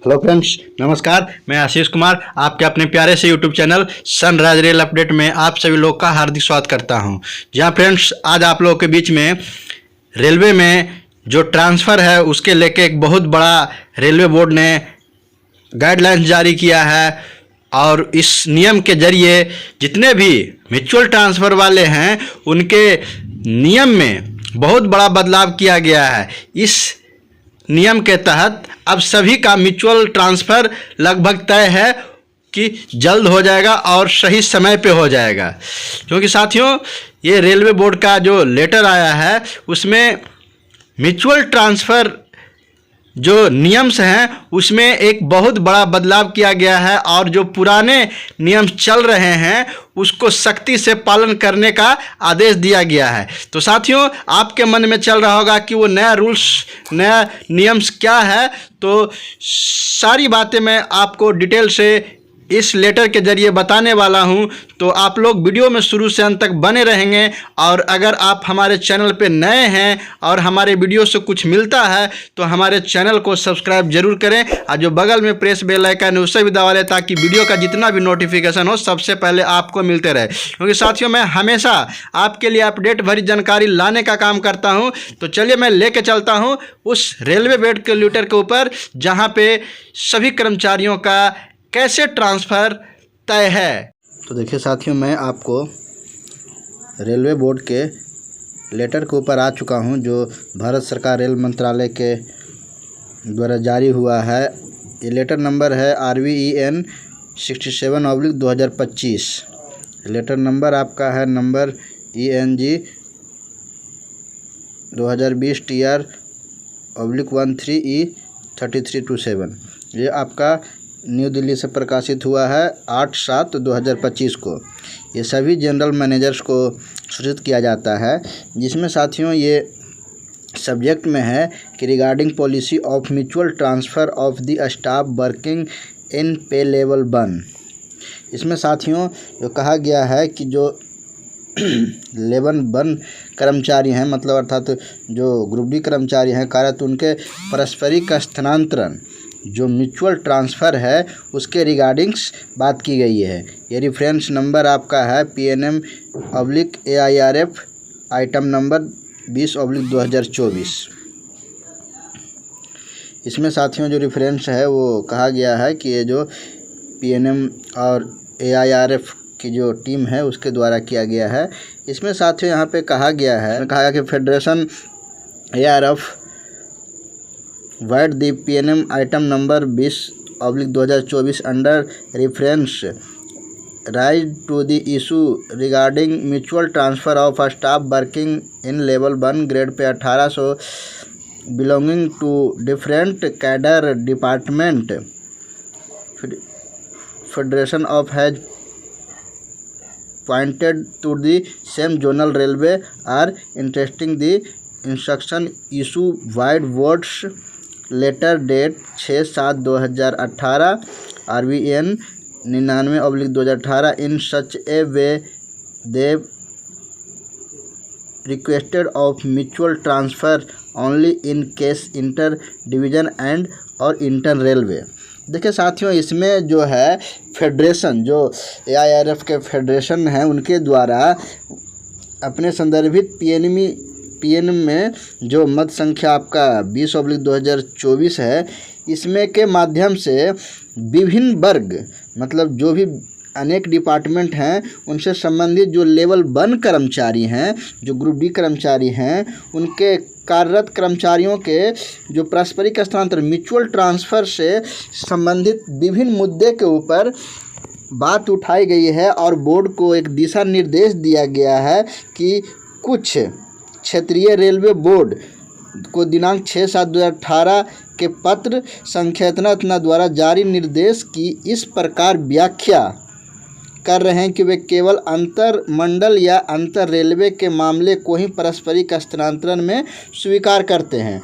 Hello friends, नमस्कार। मैं आशीष कुमार आपके अपने प्यारे से YouTube channel sunrise rail update में आप सभी लोग का हार्दिक स्वागत करता हूं। जहां फ्रेंड्स आज आप लोगों के बीच में रेलवे में जो ट्रांसफ़र है उसके लेके एक बहुत बड़ा रेलवे बोर्ड ने गाइडलाइंस जारी किया है और इस नियम के जरिए जितने भी म्यूचुअल ट्रांसफ़र वाले हैं उनके नियम में बहुत बड़ा बदलाव किया गया है। इस नियम के तहत अब सभी का म्यूचुअल ट्रांसफ़र लगभग तय है कि जल्द हो जाएगा और सही समय पे हो जाएगा, क्योंकि साथियों ये रेलवे बोर्ड का जो लेटर आया है उसमें म्यूचुअल ट्रांसफ़र जो नियम्स हैं उसमें एक बहुत बड़ा बदलाव किया गया है और जो पुराने नियम चल रहे हैं उसको सख्ती से पालन करने का आदेश दिया गया है। तो साथियों आपके मन में चल रहा होगा कि वो नया रूल्स नया नियम्स क्या है, तो सारी बातें मैं आपको डिटेल से इस लेटर के जरिए बताने वाला हूं। तो आप लोग वीडियो में शुरू से अंत तक बने रहेंगे और अगर आप हमारे चैनल पे नए हैं और हमारे वीडियो से कुछ मिलता है तो हमारे चैनल को सब्सक्राइब जरूर करें और जो बगल में प्रेस बेल आइकन है उसे भी दबा लें ताकि वीडियो का जितना भी नोटिफिकेशन हो सबसे पहले आपको मिलते रहे, क्योंकि साथियों मैं हमेशा आपके लिए अपडेट भरी जानकारी लाने का काम करता हूँ। तो चलिए मैं लेके चलता हूँ उस रेलवे बोर्ड के लेटर के ऊपर जहाँ पे सभी कर्मचारियों का कैसे ट्रांसफ़र तय है। तो देखिए साथियों मैं आपको रेलवे बोर्ड के लेटर के ऊपर आ चुका हूं जो भारत सरकार रेल मंत्रालय के द्वारा जारी हुआ है। ये लेटर नंबर है RVEN 67/2025। लेटर नंबर आपका है नंबर ENG 2020 TR/13E 3327। ये आपका न्यू दिल्ली से प्रकाशित हुआ है 8/7/2025 को। ये सभी जनरल मैनेजर्स को सूचित किया जाता है, जिसमें साथियों ये सब्जेक्ट में है कि regarding policy of mutual transfer of the staff working इन पे लेवल 1। इसमें साथियों जो कहा गया है कि जो लेवल 1 कर्मचारी हैं, मतलब अर्थात जो ग्रुप डी कर्मचारी हैं कार्यरत, उनके पारस्परिक स्थानांतरण जो म्यूचुअल ट्रांसफ़र है उसके रिगार्डिंग्स बात की गई है। ये रेफरेंस नंबर आपका है PNM/AIRF आइटम नंबर 20/2024। इसमें साथियों जो रेफरेंस है वो कहा गया है कि ये जो PNM और AIRF की जो टीम है उसके द्वारा किया गया है। इसमें साथियों यहाँ पे कहा गया कि federation AIRF vide the PNM item number 20/2024 under reference raise to the issue regarding mutual transfer of staff working in level 1 grade pay 1800 belonging to different cadre department federation of has pointed to the same zonal railway are interesting the instruction issue vide words letter date 6/7/2018 RVEN 99/2018 in such a way they requested of mutual transfer only in case inter division and और inter railway. देखिए साथियों इसमें जो है federation जो AIRF के federation हैं उनके द्वारा अपने संदर्भित PNM में जो मत संख्या आपका 20/2024 है इसमें के माध्यम से विभिन्न वर्ग, मतलब जो भी अनेक डिपार्टमेंट हैं उनसे संबंधित जो लेवल 1 कर्मचारी हैं, जो ग्रुप डी कर्मचारी हैं, उनके कार्यरत कर्मचारियों के जो पारस्परिक स्थानांतरण म्यूचुअल ट्रांसफ़र से संबंधित विभिन्न मुद्दे के ऊपर बात उठाई गई है और बोर्ड को एक दिशा निर्देश दिया गया है कि कुछ क्षेत्रीय रेलवे बोर्ड को दिनांक 6/7/2018 के पत्र संख्या इतना द्वारा जारी निर्देश की इस प्रकार व्याख्या कर रहे हैं कि वे केवल अंतर मंडल या अंतर रेलवे के मामले को ही पारस्परिक स्थानांतरण में स्वीकार करते हैं।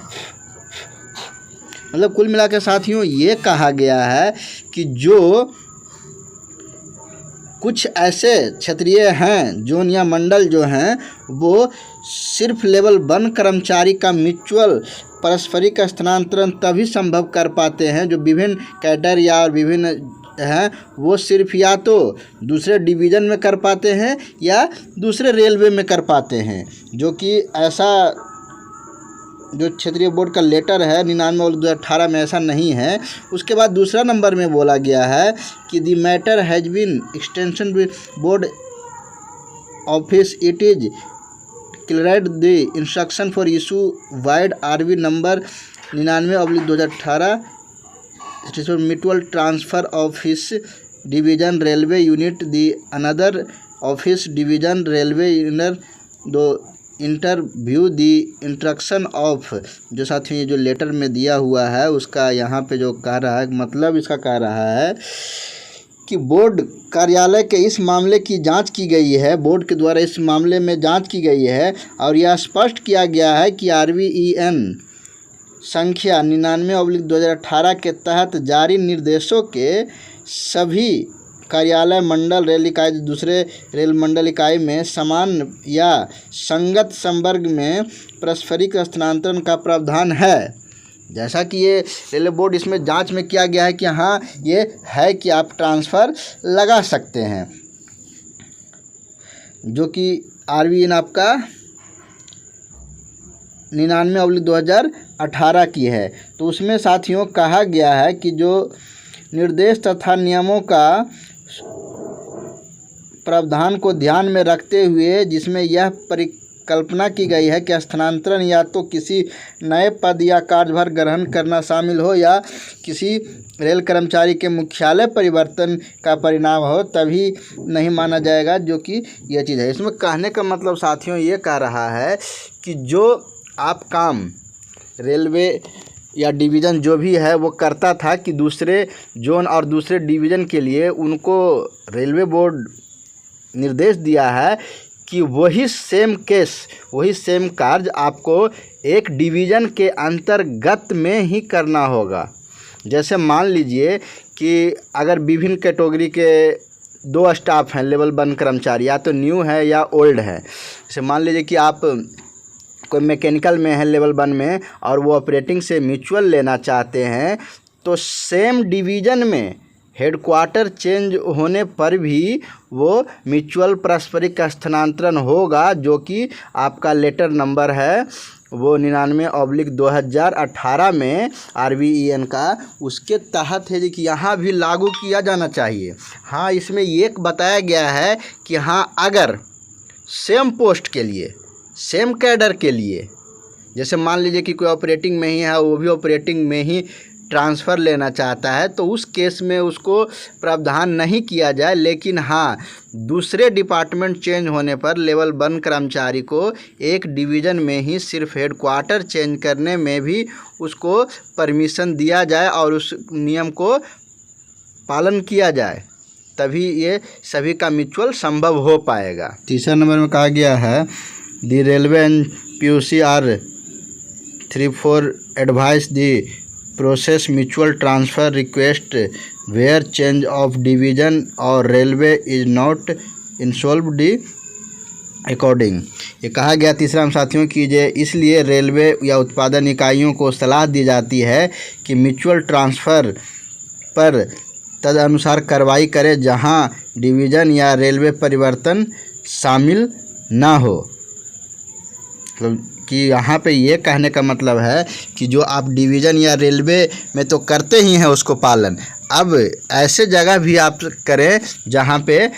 मतलब कुल मिलाकर साथियों ये कहा गया है कि जो कुछ ऐसे क्षेत्रीय हैं जोन या मंडल जो हैं वो सिर्फ लेवल 1 कर्मचारी का म्यूचुअल पारस्परिक स्थानांतरण तभी संभव कर पाते हैं जो विभिन्न कैडर या विभिन्न हैं वो सिर्फ या तो दूसरे डिवीज़न में कर पाते हैं या दूसरे रेलवे में कर पाते हैं, जो कि ऐसा जो क्षेत्रीय बोर्ड का लेटर है 99/2018 में ऐसा नहीं है। उसके बाद दूसरा नंबर में बोला गया है कि the matter has been extension board office it is cleared the instruction for issue vide RV number 99/2018 mutual transfer office division railway unit the another office division railway unit to interview the instruction of. जो साथियों ये जो letter में दिया हुआ है उसका यहाँ पे जो कह रहा है मतलब इसका कह रहा है कि बोर्ड कार्यालय के इस मामले की जांच की गई है, बोर्ड के द्वारा इस मामले में जांच की गई है और यह स्पष्ट किया गया है कि RVEN संख्या 99/2018 के तहत जारी निर्देशों के सभी कार्यालय मंडल रेल इकाई दूसरे रेल मंडल इकाई में समान या संगत संवर्ग में पारस्परिक स्थानांतरण का प्रावधान है। जैसा कि ये रेलवे बोर्ड इसमें जांच में किया गया है कि हाँ ये है कि आप ट्रांसफ़र लगा सकते हैं, जो कि RVN आपका 99/2018 की है। तो उसमें साथियों कहा गया है कि जो निर्देश तथा नियमों का प्रावधान को ध्यान में रखते हुए जिसमें यह परिकल्पना की गई है कि स्थानांतरण या तो किसी नए पद या कार्यभार ग्रहण करना शामिल हो या किसी रेल कर्मचारी के मुख्यालय परिवर्तन का परिणाम हो तभी नहीं माना जाएगा, जो कि यह चीज़ है। इसमें कहने का मतलब साथियों ये कह रहा है कि जो आप काम रेलवे या डिवीज़न जो भी है वो करता था कि दूसरे जोन और दूसरे डिवीज़न के लिए उनको रेलवे बोर्ड निर्देश दिया है कि वही सेम केस वही सेम कार्य आपको एक डिवीज़न के अंतर्गत में ही करना होगा। जैसे मान लीजिए कि अगर विभिन्न कैटेगरी के 2 स्टाफ हैं लेवल 1 कर्मचारी, या तो न्यू है या ओल्ड है। जैसे मान लीजिए कि आप कोई मैकेनिकल में है लेवल 1 में और वो ऑपरेटिंग से म्यूचुअल लेना चाहते हैं, तो सेम डिवीज़न में हेडक्वार्टर चेंज होने पर भी वो म्यूचुअल पारस्परिक स्थानांतरण होगा, जो कि आपका लेटर नंबर है वो 99/2018 में RVEN का उसके तहत है कि यहाँ भी लागू किया जाना चाहिए। हाँ, इसमें ये बताया गया है कि हाँ अगर सेम पोस्ट के लिए सेम कैडर के लिए, जैसे मान लीजिए कि कोई ऑपरेटिंग में ही है वो भी ऑपरेटिंग में ही ट्रांसफ़र लेना चाहता है, तो उस केस में उसको प्रावधान नहीं किया जाए। लेकिन हाँ दूसरे डिपार्टमेंट चेंज होने पर लेवल 1 कर्मचारी को एक डिवीज़न में ही सिर्फ हेडक्वार्टर चेंज करने में भी उसको परमिशन दिया जाए और उस नियम को पालन किया जाए, तभी ये सभी का म्यूचुअल संभव हो पाएगा। तीसरा नंबर में कहा गया है the railway and PUC are 34 advice the process mutual transfer request where change of division और railway is not involved according. ये कहा गया तीसरा हम साथियों कीजिए, इसलिए रेलवे या उत्पादन इकाइयों को सलाह दी जाती है कि म्यूचुअल ट्रांसफ़र पर तदनुसार कार्रवाई करें जहां डिवीज़न या रेलवे परिवर्तन शामिल ना हो। मतलब कि यहाँ पे ये कहने का मतलब है कि जो आप डिवीज़न या रेलवे में तो करते ही हैं उसको पालन, अब ऐसे जगह भी आप करें जहाँ पे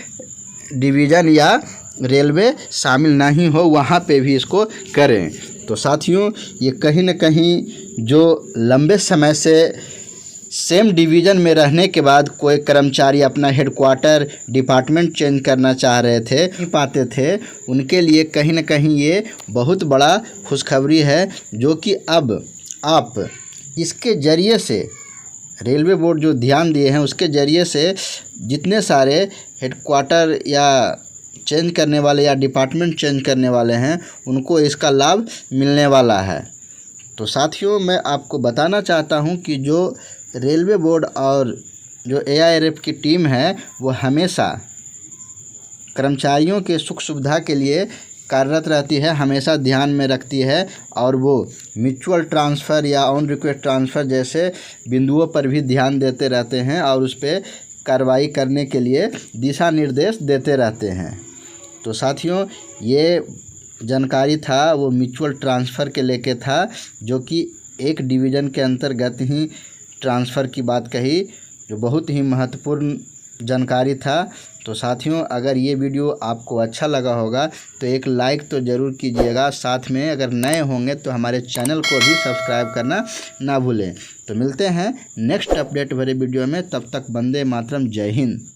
डिवीज़न या रेलवे शामिल नहीं हो, वहाँ पे भी इसको करें। तो साथियों ये कहीं ना कहीं जो लंबे समय से सेम डिवीज़न में रहने के बाद कोई कर्मचारी अपना हेडक्वार्टर डिपार्टमेंट चेंज करना चाह रहे थे, नहीं पाते थे, उनके लिए कहीं ना कहीं ये बहुत बड़ा खुशखबरी है, जो कि अब आप इसके ज़रिए से रेलवे बोर्ड जो ध्यान दिए हैं उसके ज़रिए से जितने सारे हेडक्वार्टर या चेंज करने वाले या डिपार्टमेंट चेंज करने वाले हैं उनको इसका लाभ मिलने वाला है। तो साथियों मैं आपको बताना चाहता हूं कि जो रेलवे बोर्ड और जो AIRF की टीम है वो हमेशा कर्मचारियों के सुख सुविधा के लिए कार्यरत रहती है, हमेशा ध्यान में रखती है और वो म्यूचुअल ट्रांसफ़र या ऑन रिक्वेस्ट ट्रांसफ़र जैसे बिंदुओं पर भी ध्यान देते रहते हैं और उस पर कार्रवाई करने के लिए दिशा निर्देश देते रहते हैं। तो साथियों, ये जानकारी था वो म्यूचुअल ट्रांसफ़र के लेके था, जो कि एक डिवीज़न के अंतर्गत ही ट्रांसफ़र की बात कही, जो बहुत ही महत्वपूर्ण जानकारी था। तो साथियों, अगर ये वीडियो आपको अच्छा लगा होगा तो एक लाइक तो ज़रूर कीजिएगा। साथ में अगर नए होंगे तो हमारे चैनल को भी सब्सक्राइब करना ना भूलें। तो मिलते हैं नेक्स्ट अपडेट भरे वीडियो में, तब तक वंदे मातरम, जय हिंद।